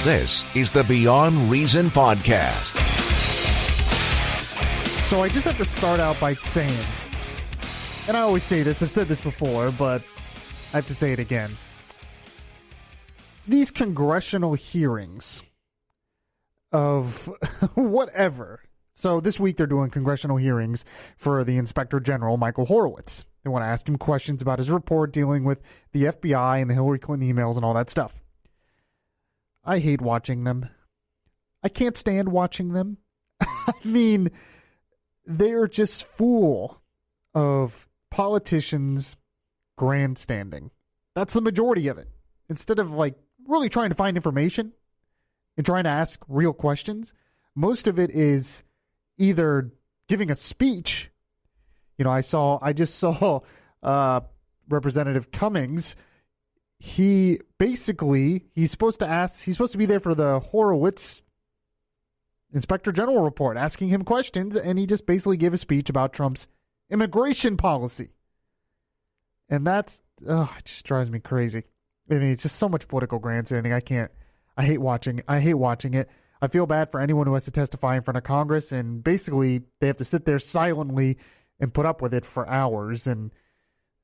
This is the Beyond Reason Podcast. So I just have to start out by saying, and I always say this, I've said this before, but I have to say it again. These congressional hearings of whatever. So this week they're doing congressional hearings for the Inspector General, Michael Horowitz. They want to ask him questions about his report dealing with the FBI and the Hillary Clinton emails and all that stuff. I hate watching them. I can't stand watching them. I mean, they're just full of politicians grandstanding. That's the majority of it. Instead of really trying to find information and trying to ask real questions, most of it is either giving a speech. You know, I just saw Representative Cummings. He's supposed to be there for the Horowitz Inspector General report, asking him questions, and he just basically gave a speech about Trump's immigration policy. And it just drives me crazy. I mean, it's just so much political grandstanding. I hate watching it. I feel bad for anyone who has to testify in front of Congress, and basically they have to sit there silently and put up with it for hours. And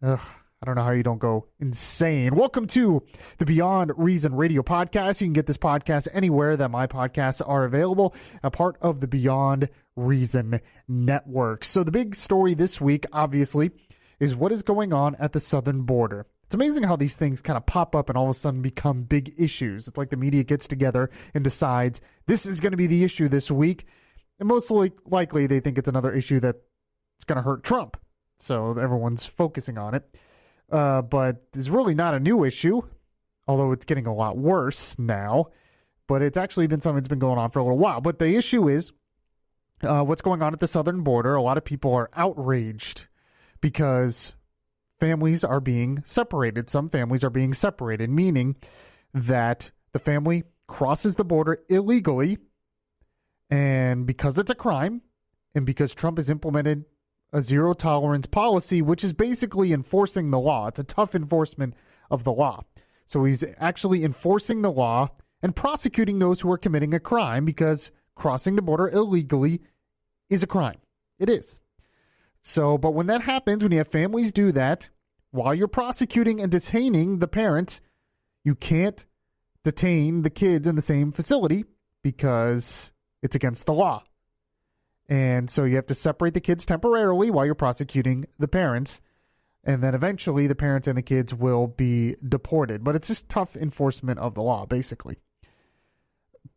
I don't know how you don't go insane. Welcome to the Beyond Reason Radio Podcast. You can get this podcast anywhere that my podcasts are available, a part of the Beyond Reason Network. So the big story this week, obviously, is what is going on at the southern border. It's amazing how these things kind of pop up and all of a sudden become big issues. It's like the media gets together and decides this is going to be the issue this week. And most likely they think it's another issue that's going to hurt Trump. So everyone's focusing on it. But it's really not a new issue, although it's getting a lot worse now. But it's actually been something that's been going on for a little while. But the issue is what's going on at the southern border. A lot of people are outraged because families are being separated. Some families are being separated, meaning that the family crosses the border illegally. And because it's a crime, and because Trump has implemented a zero tolerance policy, which is basically enforcing the law. It's a tough enforcement of the law. So he's actually enforcing the law and prosecuting those who are committing a crime, because crossing the border illegally is a crime. It is. So, but when that happens, when you have families do that, while you're prosecuting and detaining the parents, you can't detain the kids in the same facility because it's against the law. And so you have to separate the kids temporarily while you're prosecuting the parents. And then eventually the parents and the kids will be deported. But it's just tough enforcement of the law, basically.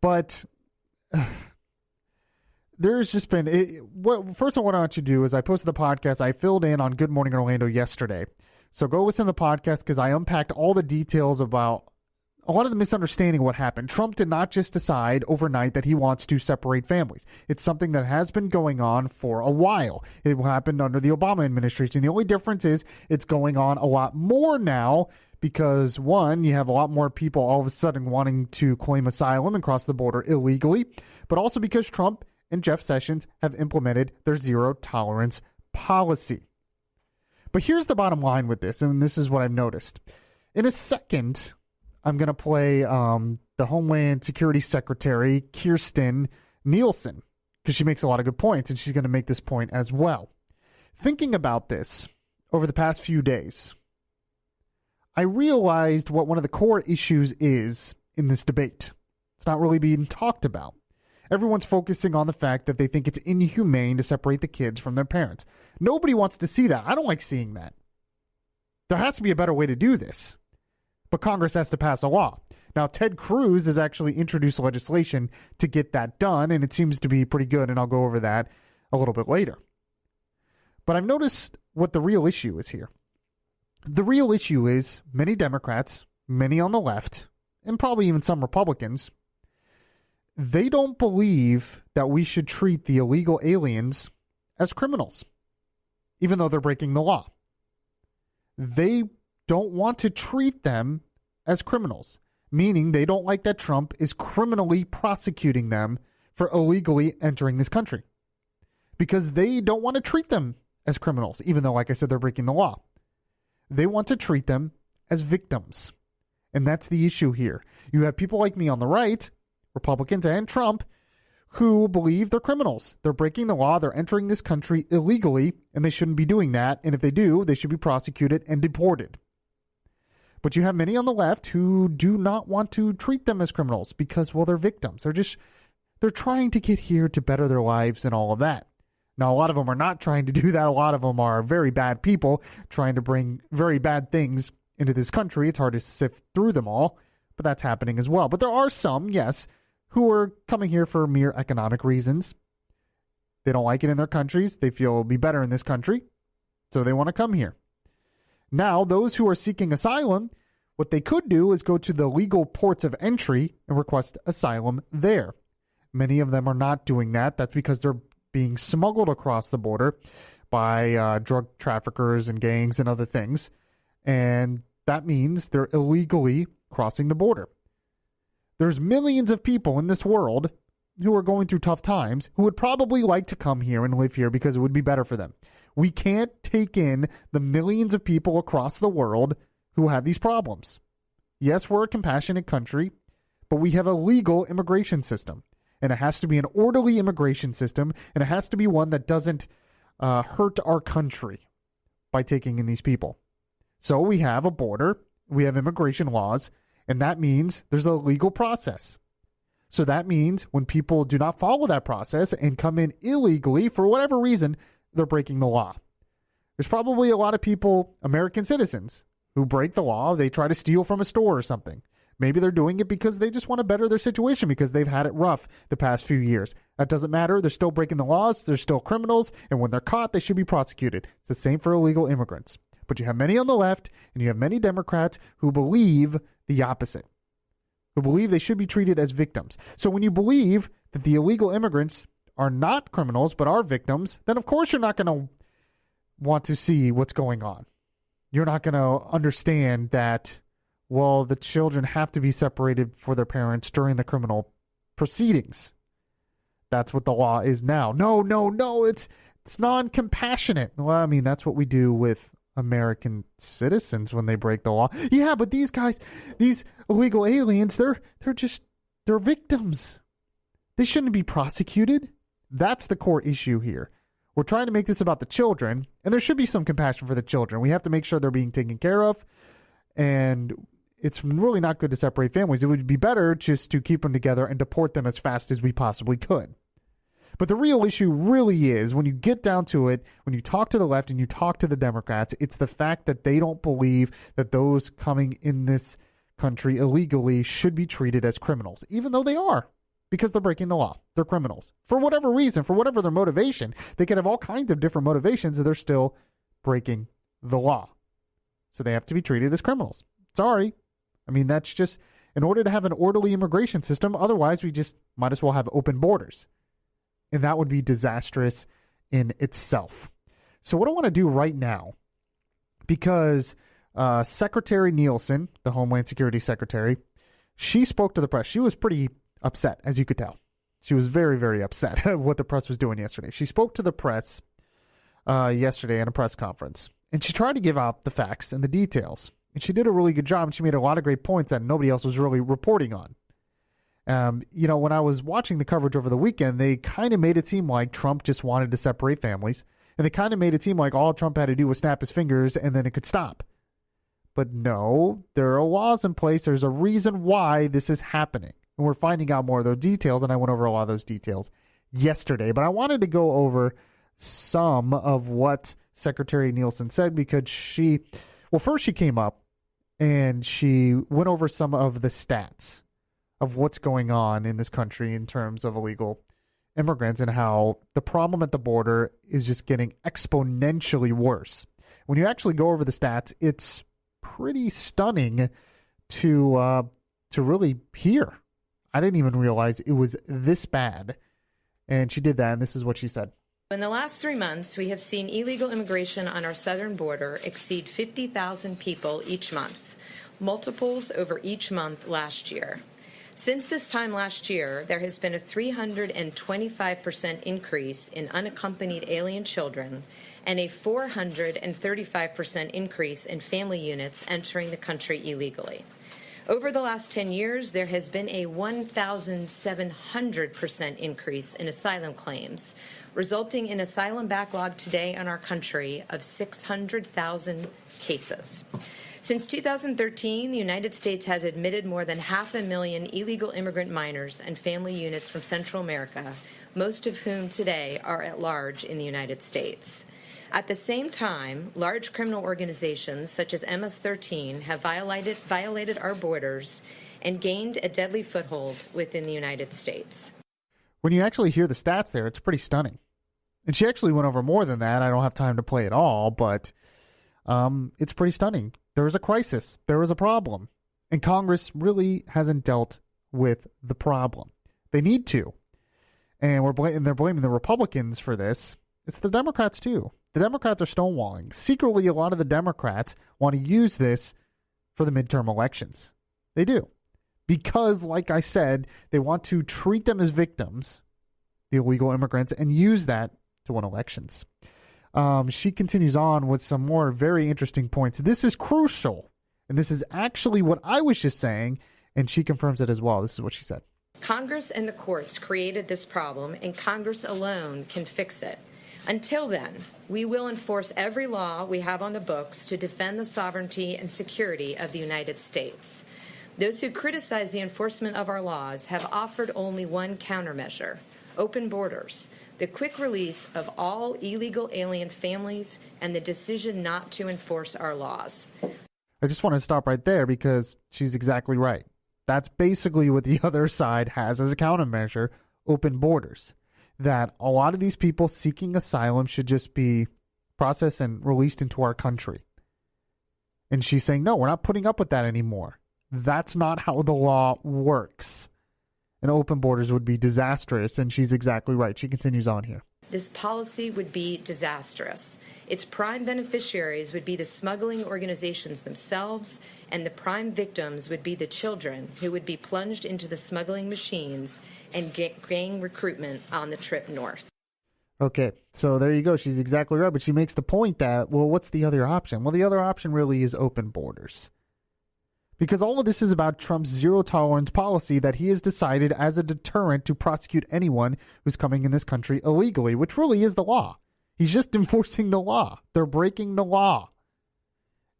But there's just been... First of all, what I want you to do is I posted the podcast. I filled in on Good Morning Orlando yesterday. So go listen to the podcast because I unpacked all the details about a lot of the misunderstanding of what happened. Trump did not just decide overnight that he wants to separate families. It's something that has been going on for a while. It happened under the Obama administration. The only difference is it's going on a lot more now because, one, you have a lot more people all of a sudden wanting to claim asylum and cross the border illegally, but also because Trump and Jeff Sessions have implemented their zero tolerance policy. But here's the bottom line with this, and this is what I've noticed. In a second, I'm going to play the Homeland Security Secretary, Kirstjen Nielsen, because she makes a lot of good points, and she's going to make this point as well. Thinking about this over the past few days, I realized what one of the core issues is in this debate. It's not really being talked about. Everyone's focusing on the fact that they think it's inhumane to separate the kids from their parents. Nobody wants to see that. I don't like seeing that. There has to be a better way to do this. But Congress has to pass a law. Now, Ted Cruz has actually introduced legislation to get that done, and it seems to be pretty good, and I'll go over that a little bit later. But I've noticed what the real issue is here. The real issue is many Democrats, many on the left, and probably even some Republicans, they don't believe that we should treat the illegal aliens as criminals, even though they're breaking the law. They don't want to treat them as criminals, meaning they don't like that Trump is criminally prosecuting them for illegally entering this country because they don't want to treat them as criminals, even though, like I said, they're breaking the law. They want to treat them as victims. And that's the issue here. You have people like me on the right, Republicans and Trump, who believe they're criminals. They're breaking the law. They're entering this country illegally, and they shouldn't be doing that. And if they do, they should be prosecuted and deported. But you have many on the left who do not want to treat them as criminals because, well, they're victims. They're trying to get here to better their lives and all of that. Now, a lot of them are not trying to do that. A lot of them are very bad people trying to bring very bad things into this country. It's hard to sift through them all, but that's happening as well. But there are some, yes, who are coming here for mere economic reasons. They don't like it in their countries. They feel it'll be better in this country, so they want to come here. Now, those who are seeking asylum, what they could do is go to the legal ports of entry and request asylum there. Many of them are not doing that. That's because they're being smuggled across the border by drug traffickers and gangs and other things. And that means they're illegally crossing the border. There's millions of people in this world who are going through tough times who would probably like to come here and live here because it would be better for them. We can't take in the millions of people across the world who have these problems. Yes, we're a compassionate country, but we have a legal immigration system. And it has to be an orderly immigration system, and it has to be one that doesn't hurt our country by taking in these people. So we have a border, we have immigration laws, and that means there's a legal process. So that means when people do not follow that process and come in illegally for whatever reason, they're breaking the law. There's probably a lot of people, American citizens, who break the law. They try to steal from a store or something. Maybe they're doing it because they just want to better their situation because they've had it rough the past few years. That doesn't matter. They're still breaking the laws. They're still criminals. And when they're caught, they should be prosecuted. It's the same for illegal immigrants. But you have many on the left and you have many Democrats who believe the opposite, who believe they should be treated as victims. So when you believe that the illegal immigrants are not criminals but are victims, then of course you're not going to want to see what's going on. You're not going to understand that, well, the children have to be separated for their parents during the criminal proceedings. That's what the law is now. No, it's non-compassionate. Well, I mean, that's what we do with American citizens when they break the law. Yeah, but these guys, these illegal aliens, they're victims. They shouldn't be prosecuted. That's the core issue here. We're trying to make this about the children, and there should be some compassion for the children. We have to make sure they're being taken care of, and it's really not good to separate families. It would be better just to keep them together and deport them as fast as we possibly could. But the real issue really is, when you get down to it, when you talk to the left and you talk to the Democrats, it's the fact that they don't believe that those coming in this country illegally should be treated as criminals, even though they are, because they're breaking the law. They're criminals. For whatever reason, for whatever their motivation, they can have all kinds of different motivations, and they're still breaking the law. So they have to be treated as criminals. Sorry. I mean, that's just, in order to have an orderly immigration system, otherwise we just might as well have open borders. And that would be disastrous in itself. So what I want to do right now, because Secretary Nielsen, the Homeland Security Secretary, she spoke to the press. She was pretty upset, as you could tell. She was very, very upset at what the press was doing yesterday. She spoke to the press yesterday at a press conference, and she tried to give out the facts and the details. And she did a really good job, and she made a lot of great points that nobody else was really reporting on. When I was watching the coverage over the weekend, they kind of made it seem like Trump just wanted to separate families. And they kind of made it seem like all Trump had to do was snap his fingers and then it could stop. But no, there are laws in place. There's a reason why this is happening. And we're finding out more of those details. And I went over a lot of those details yesterday. But I wanted to go over some of what Secretary Nielsen said because first she came up and she went over some of the stats of what's going on in this country in terms of illegal immigrants and how the problem at the border is just getting exponentially worse. When you actually go over the stats, it's pretty stunning to really hear. I didn't even realize it was this bad. And she did that, and this is what she said. In the last 3 months, we have seen illegal immigration on our southern border exceed 50,000 people each month, multiples over each month last year. Since this time last year, there has been a 325% increase in unaccompanied alien children and a 435% increase in family units entering the country illegally. Over the last 10 years, there has been a 1,700% increase in asylum claims, resulting in asylum backlog today in our country of 600,000 cases. Since 2013, the United States has admitted more than 500,000 illegal immigrant minors and family units from Central America, most of whom today are at large in the United States. At the same time, large criminal organizations such as MS-13 have violated our borders and gained a deadly foothold within the United States. When you actually hear the stats there, it's pretty stunning. And she actually went over more than that. I don't have time to play it all, but it's pretty stunning. There was a crisis. There was a problem. And Congress really hasn't dealt with the problem. They need to. And they're blaming the Republicans for this. It's the Democrats, too. The Democrats are stonewalling. Secretly, a lot of the Democrats want to use this for the midterm elections. They do. Because, like I said, they want to treat them as victims, the illegal immigrants, and use that to win elections. She continues on with some more very interesting points. This is crucial. And this is actually what I was just saying. And she confirms it as well. This is what she said. Congress and the courts created this problem, and Congress alone can fix it. Until then, we will enforce every law we have on the books to defend the sovereignty and security of the United States. Those who criticize the enforcement of our laws have offered only one countermeasure: open borders, the quick release of all illegal alien families, and the decision not to enforce our laws. I just want to stop right there because she's exactly right. That's basically what the other side has as a countermeasure: open borders. That a lot of these people seeking asylum should just be processed and released into our country. And she's saying, no, we're not putting up with that anymore. That's not how the law works. And open borders would be disastrous. And she's exactly right. She continues on here. This policy would be disastrous. Its prime beneficiaries would be the smuggling organizations themselves, and the prime victims would be the children who would be plunged into the smuggling machines and gang recruitment on the trip north. Okay, so there you go. She's exactly right. But she makes the point that, well, what's the other option? Well, the other option really is open borders. Because all of this is about Trump's zero-tolerance policy that he has decided as a deterrent to prosecute anyone who's coming in this country illegally, which really is the law. He's just enforcing the law. They're breaking the law.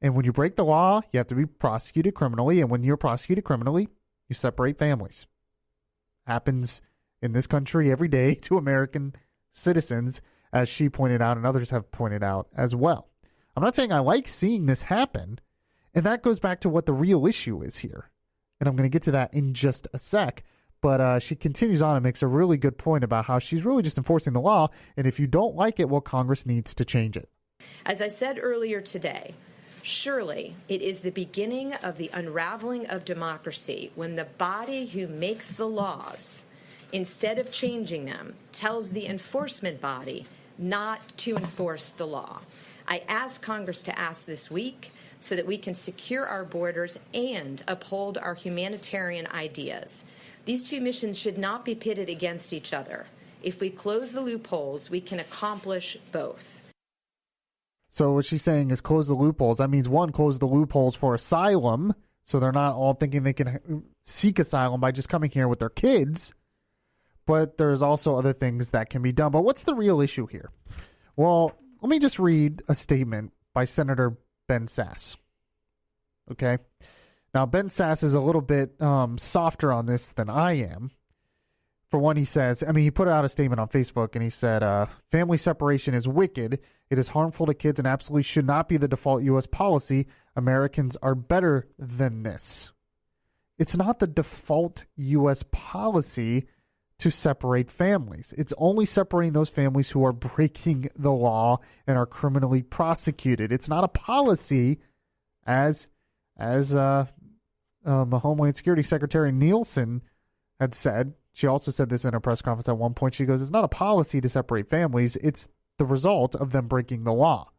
And when you break the law, you have to be prosecuted criminally. And when you're prosecuted criminally, you separate families. Happens in this country every day to American citizens, as she pointed out and others have pointed out as well. I'm not saying I like seeing this happen. And that goes back to what the real issue is here. And I'm going to get to that in just a sec. But she continues on and makes a really good point about how she's really just enforcing the law. And if you don't like it, well, Congress needs to change it. As I said earlier today, surely it is the beginning of the unraveling of democracy when the body who makes the laws, instead of changing them, tells the enforcement body not to enforce the law. I asked Congress to ask this week so that we can secure our borders and uphold our humanitarian ideas. These two missions should not be pitted against each other. If we close the loopholes, we can accomplish both. So what she's saying is close the loopholes. That means, one, close the loopholes for asylum, so they're not all thinking they can seek asylum by just coming here with their kids. But there's also other things that can be done. But what's the real issue here? Well, let me just read a statement by Senator Ben Sasse. Okay. Now, Ben Sasse is a little bit softer on this than I am. For one, he says, he put out a statement on Facebook and he said, family separation is wicked. It is harmful to kids and absolutely should not be the default U.S. policy. Americans are better than this. It's not the default U.S. policy to separate families. It's only separating those families who are breaking the law and are criminally prosecuted. It's not a policy, as Homeland Security Secretary Nielsen had said. She also said this in a press conference at one point. She goes, it's not a policy to separate families. It's the result of them breaking the law.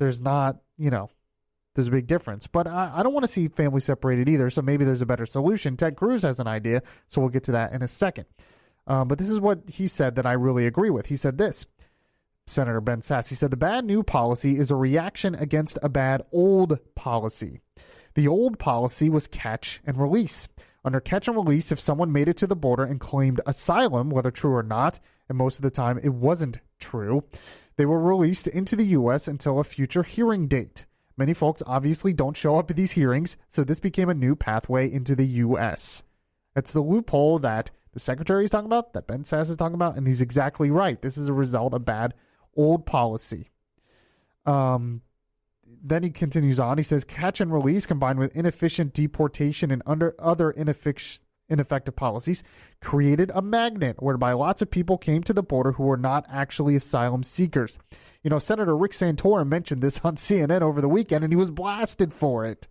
There's not, there's a big difference. But I don't want to see families separated either, so maybe there's a better solution. Ted Cruz has an idea, so we'll get to that in a second. But this is what he said that I really agree with. He said this, Senator Ben Sasse. He said, the bad new policy is a reaction against a bad old policy. The old policy was catch and release. Under catch and release, if someone made it to the border and claimed asylum, whether true or not, and most of the time it wasn't true, they were released into the U.S. until a future hearing date. Many folks obviously don't show up at these hearings, so this became a new pathway into the U.S. That's the loophole that the Secretary is talking about, that Ben Sasse is talking about, and he's exactly right. This is a result of bad old policy. Then he continues on. He says, catch and release combined with inefficient deportation and other ineffective policies created a magnet whereby lots of people came to the border who were not actually asylum seekers. You know, Senator Rick Santorum mentioned this on CNN over the weekend, and he was blasted for it,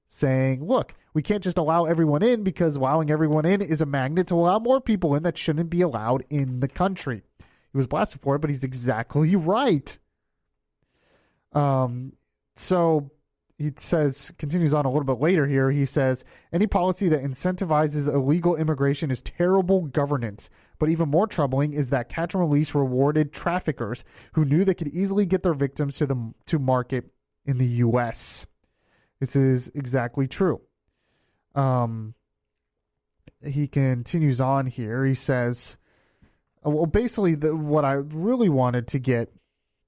saying, look, we can't just allow everyone in because allowing everyone in is a magnet to allow more people in that shouldn't be allowed in the country. He was blasted for it, but he's exactly right. So he says, continues on a little bit later here. He says, any policy that incentivizes illegal immigration is terrible governance. But even more troubling is that catch and release rewarded traffickers who knew they could easily get their victims to market in the U.S. This is exactly true. He continues on here. He says, well, basically what I really wanted to get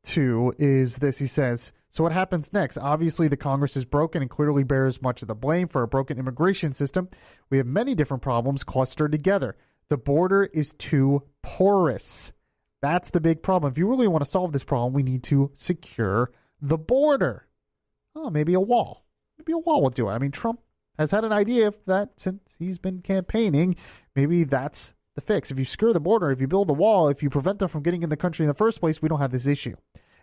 to is this. He says, so what happens next? Obviously, the Congress is broken and clearly bears much of the blame for a broken immigration system. We have many different problems clustered together. The border is too porous. That's the big problem. If you really want to solve this problem, we need to secure the border. Oh, maybe a wall. Maybe a wall will do it. I mean, Trump has had an idea of that since he's been campaigning. Maybe that's the fix. If you secure the border, if you build a wall, if you prevent them from getting in the country in the first place, we don't have this issue.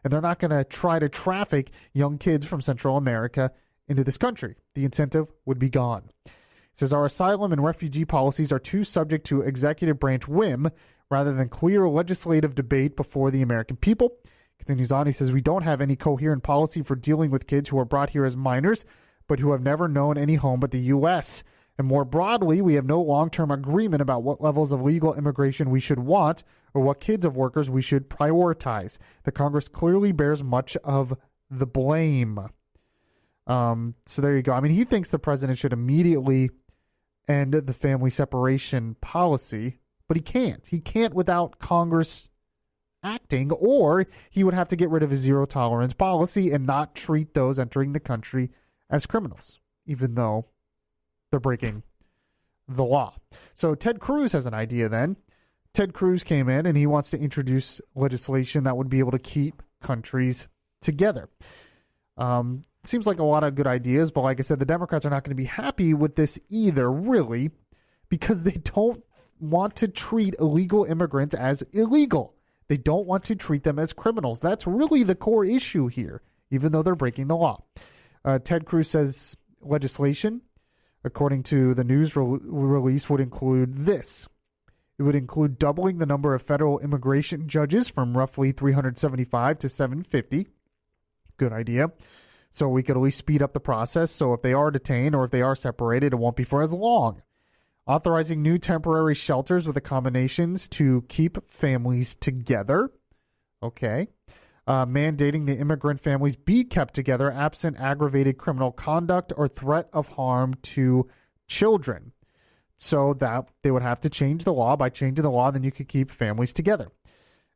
And they're not going to try to traffic young kids from Central America into this country. The incentive would be gone. It says our asylum and refugee policies are too subject to executive branch whim rather than clear legislative debate before the American people. Continues on. He says we don't have any coherent policy for dealing with kids who are brought here as minors, but who have never known any home but the U.S. And more broadly, we have no long-term agreement about what levels of legal immigration we should want or what kids of workers we should prioritize. The Congress clearly bears much of the blame. So there you go. I mean, he thinks the president should immediately end the family separation policy, but he can't. He can't without Congress acting, or he would have to get rid of his zero-tolerance policy and not treat those entering the country as criminals, even though they're breaking the law. So Ted Cruz has an idea then. Ted Cruz came in and he wants to introduce legislation that would be able to keep countries together. Seems like a lot of good ideas, but like I said, the Democrats are not going to be happy with this either, really, because they don't want to treat illegal immigrants as illegal. They don't want to treat them as criminals. That's really the core issue here, even though they're breaking the law. Ted Cruz says legislation, according to the news release, would include this. It would include doubling the number of federal immigration judges from roughly 375 to 750. Good idea. So we could at least speed up the process. So if they are detained or if they are separated, it won't be for as long. Authorizing new temporary shelters with accommodations to keep families together. Okay. Mandating the immigrant families be kept together absent aggravated criminal conduct or threat of harm to children. So that they would have to change the law. By changing the law, then you could keep families together.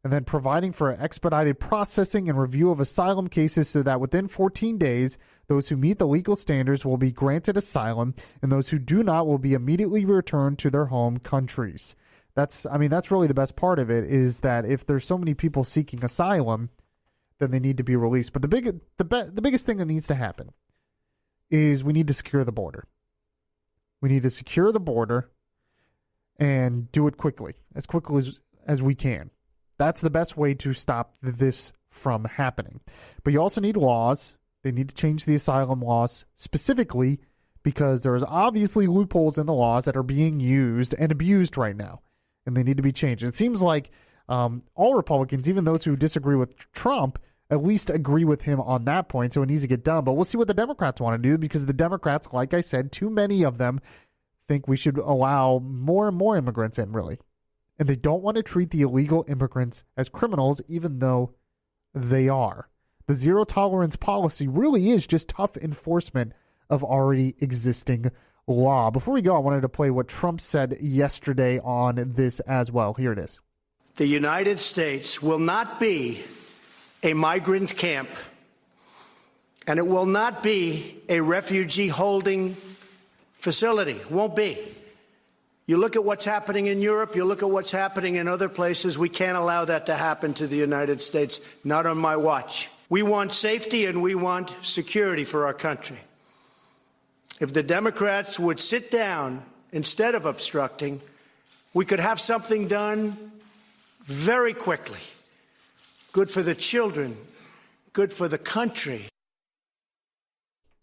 And then providing for expedited processing and review of asylum cases so that within 14 days, those who meet the legal standards will be granted asylum, and those who do not will be immediately returned to their home countries. That's really the best part of it, is that if there's so many people seeking asylum, then they need to be released. But the biggest thing that needs to happen is we need to secure the border. We need to secure the border and do it quickly as we can. That's the best way to stop this from happening. But you also need laws. They need to change the asylum laws specifically because there's obviously loopholes in the laws that are being used and abused right now, and they need to be changed. It seems like all Republicans, even those who disagree with Trump, at least agree with him on that point, so it needs to get done. But we'll see what the Democrats want to do, because the Democrats, like I said, too many of them think we should allow more and more immigrants in, really. And they don't want to treat the illegal immigrants as criminals, even though they are. The zero-tolerance policy really is just tough enforcement of already existing law. Before we go, I wanted to play what Trump said yesterday on this as well. Here it is. The United States will not be a migrant camp, and it will not be a refugee holding facility. Won't be. You look at what's happening in Europe, you look at what's happening in other places. We can't allow that to happen to the United States, not on my watch. We want safety and we want security for our country. If the Democrats would sit down instead of obstructing, we could have something done very quickly. Good for the children, good for the country.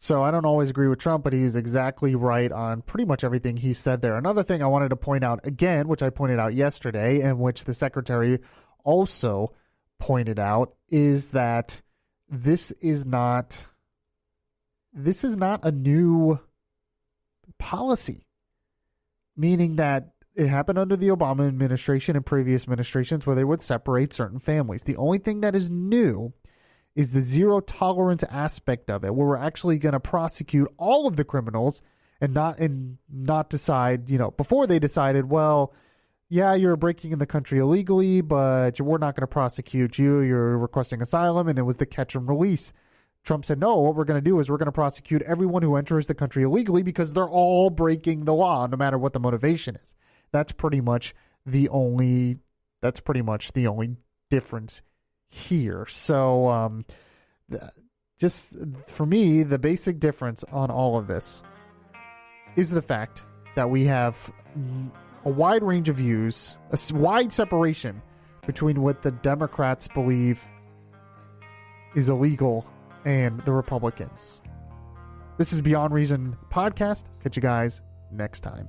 So I don't always agree with Trump, but he's exactly right on pretty much everything he said there. Another thing I wanted to point out again, which I pointed out yesterday, and which the secretary also pointed out, is that this is not a new policy, meaning that it happened under the Obama administration and previous administrations where they would separate certain families. The only thing that is new is the zero tolerance aspect of it, where we're actually going to prosecute all of the criminals and not decide, before they decided, well, yeah, you're breaking in the country illegally, but we're not going to prosecute you. You're requesting asylum, and it was the catch and release. Trump said, no, what we're going to do is we're going to prosecute everyone who enters the country illegally because they're all breaking the law, no matter what the motivation is. That's pretty much the only difference here. So just for me, the basic difference on all of this is the fact that we have a wide range of views, a wide separation between what the Democrats believe is illegal and the Republicans. This is Beyond Reason Podcast. Catch you guys next time.